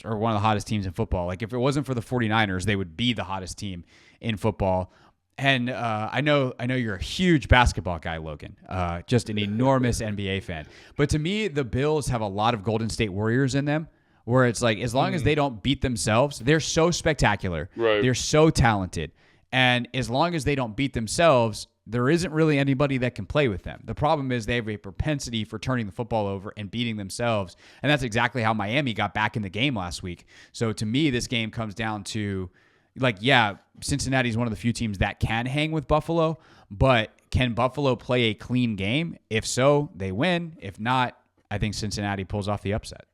are one of the hottest teams in football. Like, if it wasn't for the 49ers, they would be the hottest team in football. And I know you're a huge basketball guy, Logan, just an enormous NBA fan. But to me, the Bills have a lot of Golden State Warriors in them, where it's like, as long as they don't beat themselves, they're so spectacular. Right. They're so talented. And as long as they don't beat themselves, there isn't really anybody that can play with them. The problem is they have a propensity for turning the football over and beating themselves. And that's exactly how Miami got back in the game last week. So to me, this game comes down to, like, yeah, Cincinnati's one of the few teams that can hang with Buffalo, but can Buffalo play a clean game? If so, they win. If not, I think Cincinnati pulls off the upset.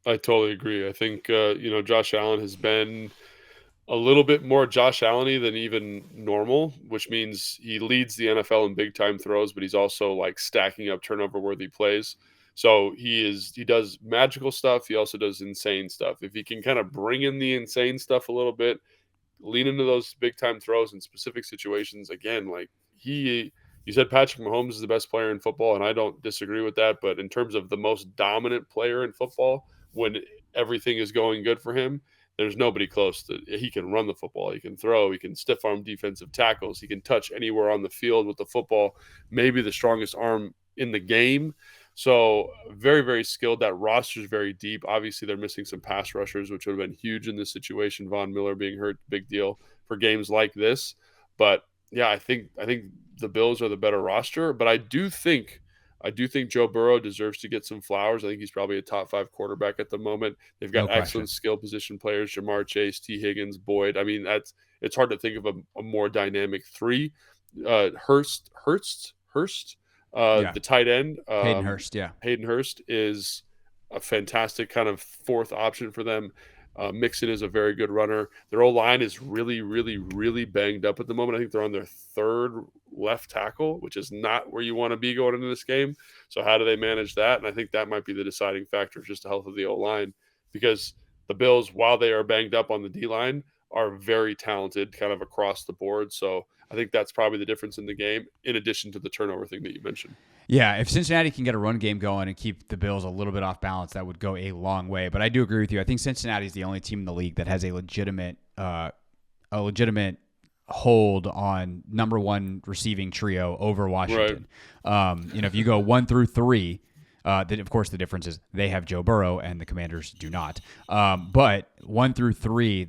I totally agree. I think, Josh Allen has been a little bit more Josh Allen-y than even normal, which means he leads the NFL in big time throws, but he's also like stacking up turnover worthy plays. So he does magical stuff. He also does insane stuff. If he can kind of bring in the insane stuff a little bit, lean into those big time throws in specific situations, again, like you said Patrick Mahomes is the best player in football, and I don't disagree with that. But in terms of the most dominant player in football, when everything is going good for him, there's nobody close to. He can run the football, he can throw, he can stiff arm defensive tackles, he can touch anywhere on the field with the football, maybe the strongest arm in the game. So very, very skilled. That roster is very deep. Obviously, they're missing some pass rushers, which would have been huge in this situation. Von Miller being hurt, big deal for games like this. But yeah, I think the Bills are the better roster. But I do think Joe Burrow deserves to get some flowers. I think he's probably a top 5 quarterback at the moment. They've got excellent skill position players: Jamar Chase, T. Higgins, Boyd. I mean, it's hard to think of a more dynamic 3. Hurst. The tight end, Hayden Hurst, Hayden Hurst is a fantastic kind of 4th option for them. Mixon is a very good runner. Their O-line is really, really, really banged up at the moment. I think they're on their 3rd left tackle, which is not where you want to be going into this game. So how do they manage that? And I think that might be the deciding factor, just the health of the O-line, because the Bills, while they are banged up on the D-line, are very talented kind of across the board. So I think that's probably the difference in the game, in addition to the turnover thing that you mentioned. Yeah, if Cincinnati can get a run game going and keep the Bills a little bit off balance, that would go a long way. But I do agree with you. I think Cincinnati is the only team in the league that has a legitimate hold on number 1 receiving trio over Washington. Right. If you go 1 through 3, then of course the difference is they have Joe Burrow and the Commanders do not. But 1 through 3,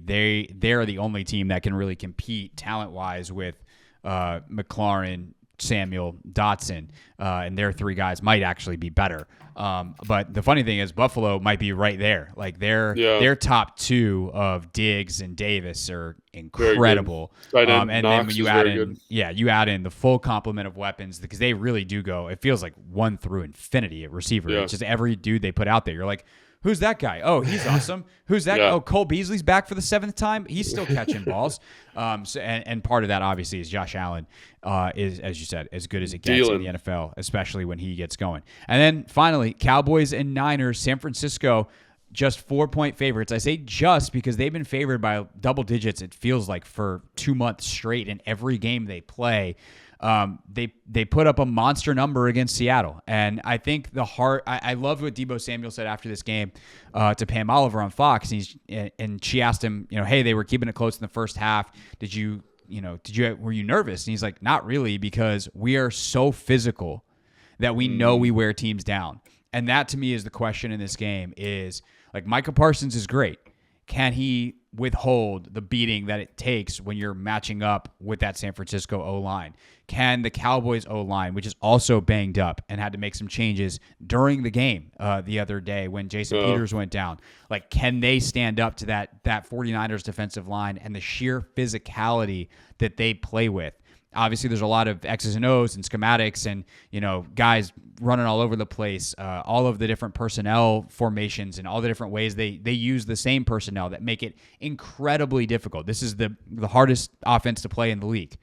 they're the only team that can really compete talent-wise with McLaurin, Samuel, Dotson, and their 3 guys might actually be better. But the funny thing is Buffalo might be right there. Like their top 2 of Diggs and Davis are incredible. And then when you add in the full complement of weapons, because they really do go, it feels like 1 through infinity at receiver. Yeah. It's just every dude they put out there. You're like, who's that guy? Oh, he's awesome. Who's that? Yeah. Oh, Cole Beasley's back for the 7th time. He's still catching balls. And part of that obviously is Josh Allen is, as you said, as good as it gets in the NFL, especially when he gets going. And then finally, Cowboys and Niners, San Francisco, just 4-point favorites. I say just because they've been favored by double digits, it feels like, for 2 months straight in every game they play. They put up a monster number against Seattle. And I think I loved what Deebo Samuel said after this game to Pam Oliver on Fox. And she asked him, hey, they were keeping it close in the first half. Were you nervous? And he's like, not really, because we are so physical that we know we wear teams down. And that to me is the question in this game is, like, Micah Parsons is great. Can he withhold the beating that it takes when you're matching up with that San Francisco O-line? Can the Cowboys O-line, which is also banged up and had to make some changes during the game the other day when Jason Peters went down, like, can they stand up to that 49ers defensive line and the sheer physicality that they play with? obviously there's a lot of X's and O's and schematics and, guys running all over the place, all of the different personnel formations and all the different ways they use the same personnel that make it incredibly difficult. This is the hardest offense to play in the league.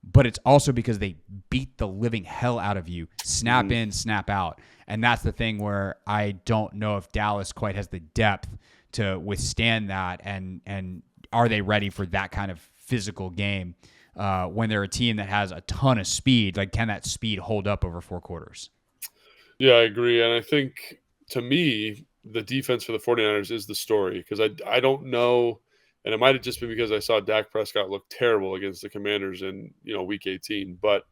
But it's also because they beat the living hell out of you, snap in, snap out. And that's the thing where I don't know if Dallas quite has the depth to withstand that. And are they ready for that kind of physical game when they're a team that has a ton of speed? Like, can that speed hold up over 4 quarters? Yeah, I agree. And I think, to me, the defense for the 49ers is the story, because I don't know. And it might have just been because I saw Dak Prescott look terrible against the Commanders in, week 18. But,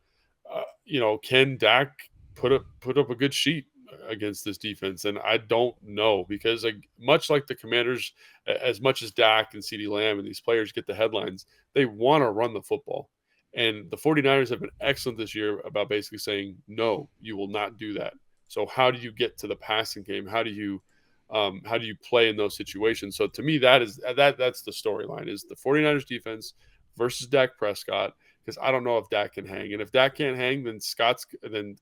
can Dak put up a good sheet against this defense? And I don't know, because much like the Commanders, as much as Dak and CeeDee Lamb and these players get the headlines, they want to run the football. And the 49ers have been excellent this year about basically saying, no, you will not do that. So how do you get to the passing game? How do you play in those situations? So to me, that's the storyline, is the 49ers defense versus Dak Prescott, because I don't know if Dak can hang. And if Dak can't hang, then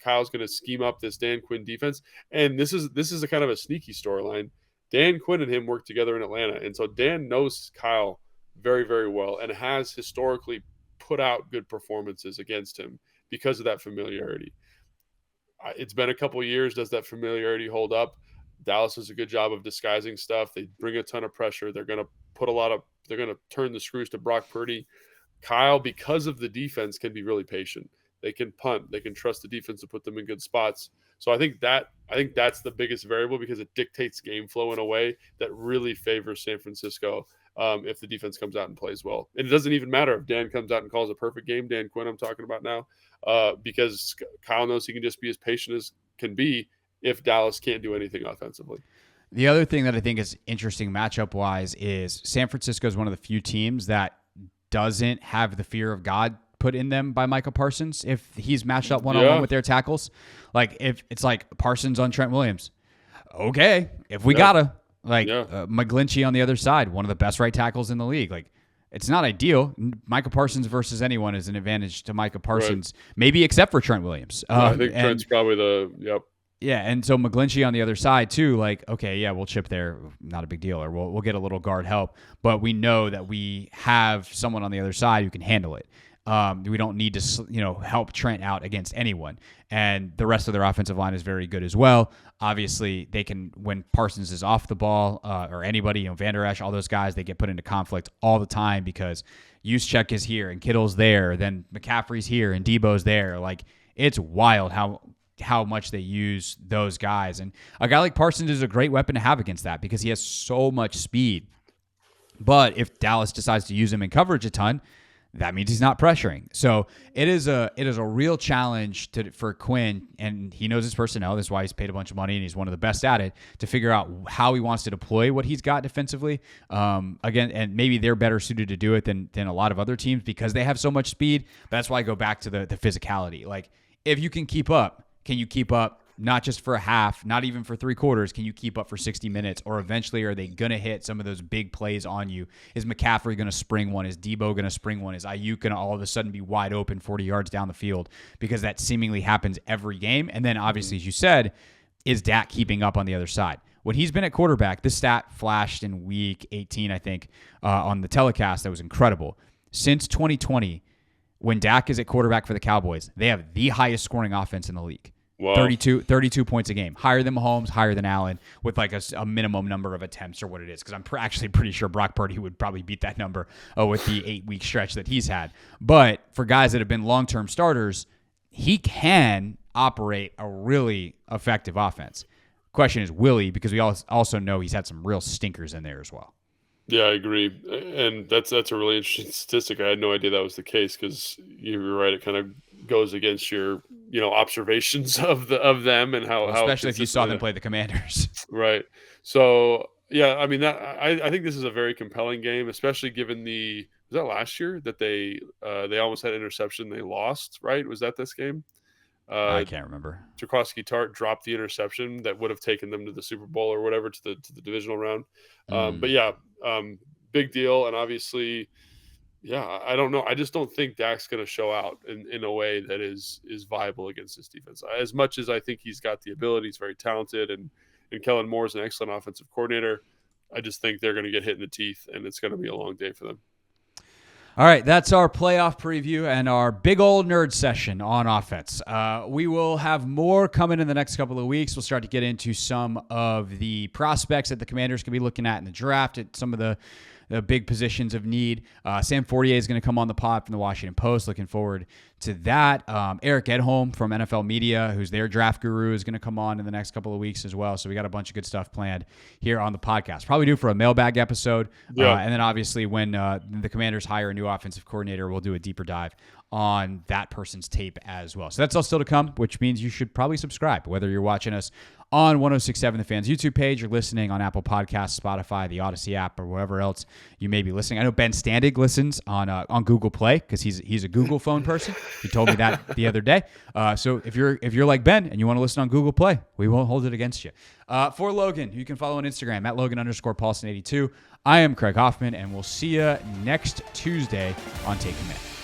Kyle's going to scheme up this Dan Quinn defense. And this is a kind of a sneaky storyline. Dan Quinn and him work together in Atlanta. And so Dan knows Kyle very, very well and has historically put out good performances against him because of that familiarity. It's been a couple of years. Does that familiarity hold up? Dallas does a good job of disguising stuff. They bring a ton of pressure. They're going to turn the screws to Brock Purdy. Kyle, because of the defense, can be really patient. They can punt. They can trust the defense to put them in good spots. So I think that's the biggest variable, because it dictates game flow in a way that really favors San Francisco if the defense comes out and plays well. And it doesn't even matter if Dan comes out and calls a perfect game, Dan Quinn I'm talking about now, because Kyle knows he can just be as patient as can be if Dallas can't do anything offensively. The other thing that I think is interesting matchup-wise is San Francisco is one of the few teams that doesn't have the fear of God put in them by Micah Parsons if he's matched up one-on-one with their tackles. Like, if it's like Parsons on Trent Williams, okay, if we gotta. Like, McGlinchey on the other side, one of the best right tackles in the league. Like, it's not ideal. Micah Parsons versus anyone is an advantage to Micah Parsons, maybe except for Trent Williams. I think Trent's probably Yeah, and so McGlinchey on the other side too, like, okay, yeah, we'll chip there, not a big deal, or we'll get a little guard help, but we know that we have someone on the other side who can handle it. We don't need to, help Trent out against anyone, and the rest of their offensive line is very good as well. Obviously, they can, when Parsons is off the ball, or anybody, Van Der Esch, all those guys, they get put into conflict all the time because Juszczyk is here and Kittle's there, then McCaffrey's here and Debo's there. Like, it's wild how much they use those guys. And a guy like Parsons is a great weapon to have against that because he has so much speed. But if Dallas decides to use him in coverage a ton, that means he's not pressuring. So it is a real challenge for Quinn, and he knows his personnel. That's why he's paid a bunch of money, and he's one of the best at it, to figure out how he wants to deploy what he's got defensively. Again, and maybe they're better suited to do it than a lot of other teams because they have so much speed. But that's why I go back to the physicality. Like, if you can keep up, can you keep up not just for a half, not even for 3 quarters? Can you keep up for 60 minutes? Or eventually are they going to hit some of those big plays on you? Is McCaffrey going to spring one? Is Debo going to spring one? Is Ayuk going to all of a sudden be wide open 40 yards down the field? Because that seemingly happens every game. And then obviously, as you said, is Dak keeping up on the other side? When he's been at quarterback, this stat flashed in week 18, I think, on the telecast. That was incredible. Since 2020, when Dak is at quarterback for the Cowboys, they have the highest scoring offense in the league. Wow. 32 points a game. Higher than Mahomes, higher than Allen, with like a minimum number of attempts or what it is. Because I'm actually pretty sure Brock Purdy would probably beat that number with the 8-week stretch that he's had. But for guys that have been long-term starters, he can operate a really effective offense. Question is, will he? Because we also know he's had some real stinkers in there as well. Yeah, I agree. And that's a really interesting statistic. I had no idea that was the case because you were right. It kind of goes against your, observations of them and how especially if you saw them play the Commanders. Right. So, yeah, I mean, I think this is a very compelling game, especially given was that last year that they almost had an interception. They lost, right? Was that this game? I can't remember. Jaquiski Tartt dropped the interception that would have taken them to the Super Bowl or whatever, to the divisional round. But yeah, big deal. And obviously, Yeah, I don't know. I just don't think Dak's going to show out in a way that is viable against this defense. As much as I think he's got the ability, he's very talented, and Kellen Moore's an excellent offensive coordinator. I just think they're going to get hit in the teeth, and it's going to be a long day for them. All right, that's our playoff preview and our big old nerd session on offense. We will have more coming in the next couple of weeks. We'll start to get into some of the prospects that the Commanders can be looking at in the draft, at some of the big positions of need. Sam Fortier is going to come on the pod from the Washington Post. Looking forward to that. Eric Edholm from NFL Media, who's their draft guru, is going to come on in the next couple of weeks as well. So we got a bunch of good stuff planned here on the podcast. Probably due for a mailbag episode. Yeah. And then obviously when the Commanders hire a new offensive coordinator, we'll do a deeper dive on that person's tape as well. So that's all still to come, which means you should probably subscribe, whether you're watching us on 106.7 The Fans YouTube page or listening on Apple Podcasts, Spotify, the Odyssey app, or wherever else you may be listening. I know Ben Standig listens on Google Play because he's a Google phone person. He told me that the other day. So if you're like Ben and you want to listen on Google Play, we won't hold it against you. For Logan, you can follow on Instagram at Logan_Paulson82. I am Craig Hoffman, and we'll see you next Tuesday on Take Command.